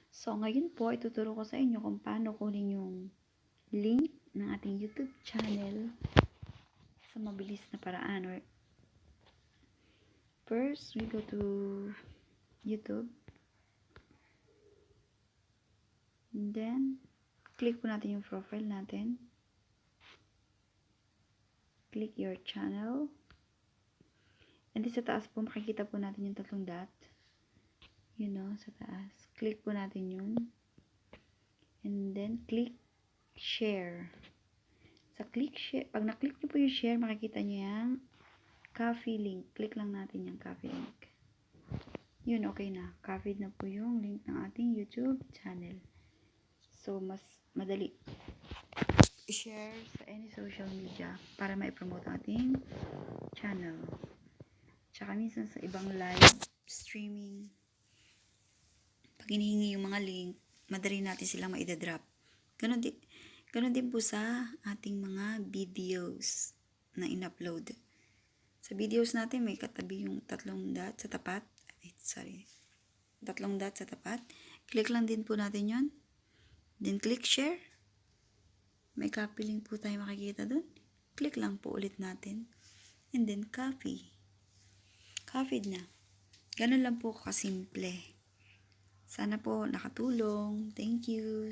So, ngayon po, ituturo ko sa inyo kung paano kunin yung link ng ating YouTube channel sa mabilis na paraan. Or first, we go to YouTube. And then, click po natin yung profile natin. Click your channel. And then, sa taas po, makikita po natin yung tatlong dot. Yun o, sa taas. Click po natin yun. And then, click share. Sa click share, pag na-click nyo po yung share, makikita nyo yung coffee link. Click lang natin yung coffee link. Yun, okay na. Copied na po yung link ng ating YouTube channel. So, mas madali i-share sa any social media para ma-promote ang ating channel. Tsaka minsan sa ibang live streaming, pag hinihingi yung mga link, madali natin silang maidadrop. Ganon din po sa ating mga videos na in-upload. Sa videos natin, may katabi yung tatlong dot sa tapat. Tatlong dot sa tapat. Click lang din po natin yon. Then, click share. May copy link po tayo makikita dun. Click lang po ulit natin. And then, copy. Copied na. Ganun lang po kasimple. Sana po nakatulong. Thank you.